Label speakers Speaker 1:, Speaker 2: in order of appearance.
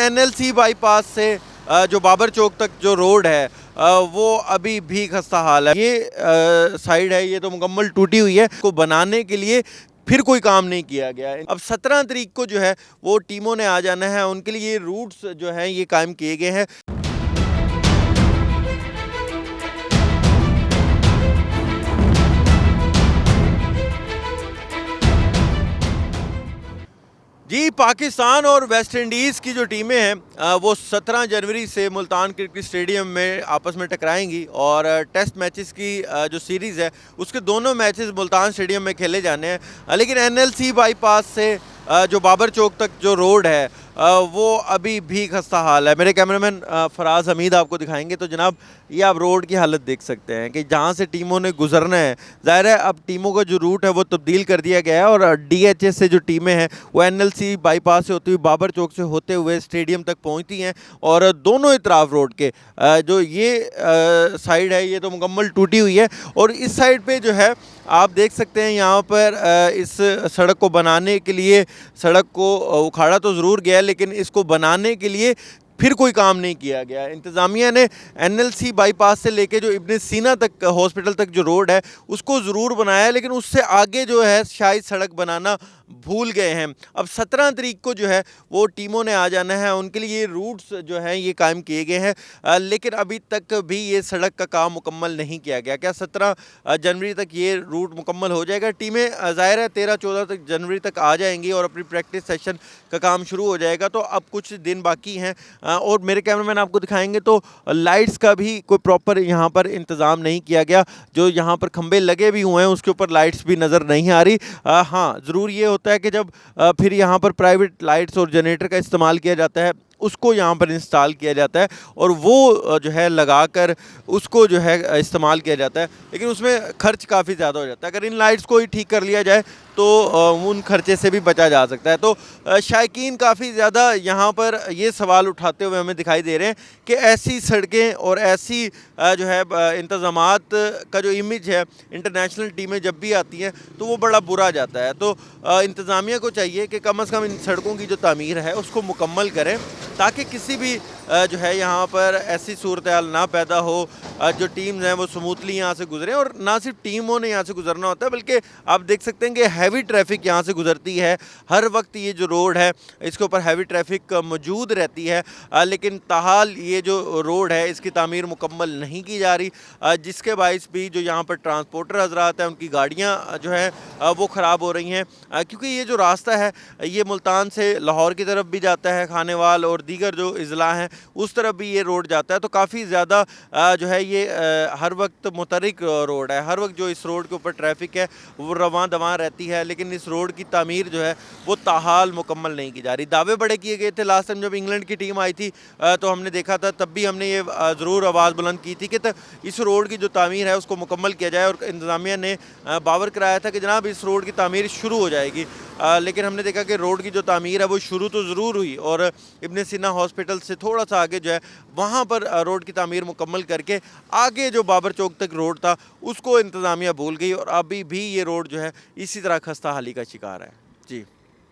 Speaker 1: NLC bypass से जो बाबर चौक तक जो रोड है वो अभी भी खस्ता हाल है। ये साइड है, ये तो मुकम्मल टूटी हुई है। को बनाने के लिए फिर कोई काम नहीं किया गया है। अब 17 तारीख को जो है वो टीमों ने आ जाना है, उनके लिए ये रूट्स जो हैं ये कायम किए गए हैं। जी, पाकिस्तान और वेस्ट इंडीज़ की जो टीमें हैं वो 17 जनवरी से मुल्तान क्रिकेट स्टेडियम में आपस में टकराएंगी और टेस्ट मैचेस की जो सीरीज़ है उसके दोनों मैचेस मुल्तान स्टेडियम में खेले जाने हैं। लेकिन एनएलसी बाईपास से जो बाबर चौक तक जो रोड है वो अभी भी खस्ता हाल है। मेरे कैमरामैन फराज हमीद आपको दिखाएंगे। तो जनाब, ये आप रोड की हालत देख सकते हैं कि जहाँ से टीमों ने गुजरना है, ज़ाहिर है अब टीमों का जो रूट है वो तब्दील कर दिया गया है और डीएचएस से जो टीमें हैं वो एनएलसी बाईपास से होती हुई बाबर चौक से होते हुए स्टेडियम तक पहुँचती हैं। और दोनों इतराफ रोड के जो ये साइड है ये तो मुकम्मल टूटी हुई है और इस साइड पर जो है आप देख सकते हैं यहाँ पर इस सड़क को बनाने के लिए सड़क को उखाड़ा तो ज़रूर गया, लेकिन इसको बनाने के लिए फिर कोई काम नहीं किया गया। इंतज़ामिया ने एनएलसी बाईपास से लेके जो इब्न सीना तक हॉस्पिटल तक जो रोड है उसको ज़रूर बनाया, लेकिन उससे आगे जो है शायद सड़क बनाना भूल गए हैं। अब 17 तारीख को जो है वो टीमों ने आ जाना है, उनके लिए ये रूट्स जो हैं ये कायम किए गए हैं। लेकिन अभी तक भी ये सड़क का काम मुकम्मल नहीं किया गया। क्या 17 जनवरी तक ये रूट मुकम्मल हो जाएगा? टीमें ज़ाहिर है 13-14 तक जनवरी तक आ जाएंगी और अपनी प्रैक्टिस सेशन का काम शुरू हो जाएगा। तो अब कुछ दिन बाकी हैं और मेरे कैमरामैन आपको दिखाएंगे तो लाइट्स का भी कोई प्रॉपर यहाँ पर इंतज़ाम नहीं किया गया। जो यहाँ पर खंबे लगे भी हुए हैं उसके ऊपर लाइट्स भी नज़र नहीं आ रही। हाँ, ज़रूर ये होता है कि जब फिर यहाँ पर प्राइवेट लाइट्स और जनरेटर का इस्तेमाल किया जाता है उसको यहाँ पर इंस्टॉल किया जाता है और वो जो है लगाकर उसको जो है इस्तेमाल किया जाता है, लेकिन उसमें खर्च काफ़ी ज़्यादा हो जाता है। अगर इन लाइट्स को ही ठीक कर लिया जाए तो उन खर्चे से भी बचा जा सकता है। तो शायकीन काफ़ी ज़्यादा यहाँ पर ये सवाल उठाते हुए हमें दिखाई दे रहे हैं कि ऐसी सड़कें और ऐसी जो है इंतज़ामात का जो इमेज है इंटरनेशनल टीमें जब भी आती हैं तो वो बड़ा बुरा जाता है। तो इंतज़ामिया को चाहिए कि कम से कम इन सड़कों की जो तामीर है उसको मुकम्मल करें ताकि किसी भी जो है यहाँ पर ऐसी सूरत हाल ना पैदा हो, जो टीम्स हैं वो स्मूथली यहाँ से गुजरें। और ना सिर्फ टीमों ने यहाँ से गुजरना होता है बल्कि आप देख सकते हैं कि हैवी ट्रैफिक यहाँ से गुजरती है हर वक्त। ये जो रोड है इसके ऊपर हैवी ट्रैफिक मौजूद रहती है, लेकिन ताहाल ये जो रोड है इसकी तामीर मुकम्मल नहीं की जा रही, जिसके बायस भी जो यहाँ पर ट्रांसपोर्टर हजरात हैं उनकी गाड़ियाँ जो है वो ख़राब हो रही हैं। क्योंकि ये जो रास्ता है ये मुल्तान से लाहौर की तरफ भी जाता है, खानेवाल और दीगर जो अज़ला हैं उस तरफ भी ये रोड जाता है। तो काफ़ी ज़्यादा जो है ये हर वक्त मुतहरिक रोड है। हर वक्त जो इस रोड के ऊपर ट्रैफिक है वो रवां दवां रहती है, लेकिन इस रोड की तामीर जो है वो ताहाल मुकम्मल नहीं की जा रही। दावे बड़े किए गए थे लास्ट टाइम जब इंग्लैंड की टीम आई थी तो हमने देखा था, तब भी हमने ये ज़रूर आवाज़ बुलंद की थी कि इस रोड की जो तामीर है उसको मुकम्मल किया जाए। और इंतज़ामिया ने बावर कराया था कि जनाब इस रोड की तामीर शुरू हो जाएगी, लेकिन हमने देखा कि रोड की जो तामीर है वो शुरू तो ज़रूर हुई और इब्न सीना हॉस्पिटल से थोड़ा सा आगे जो है वहाँ पर रोड की तामीर मुकम्मल करके आगे जो बाबर चौक तक रोड था उसको इंतज़ामिया भूल गई और अभी भी ये रोड जो है इसी तरह खस्ता हाली का शिकार है। जी।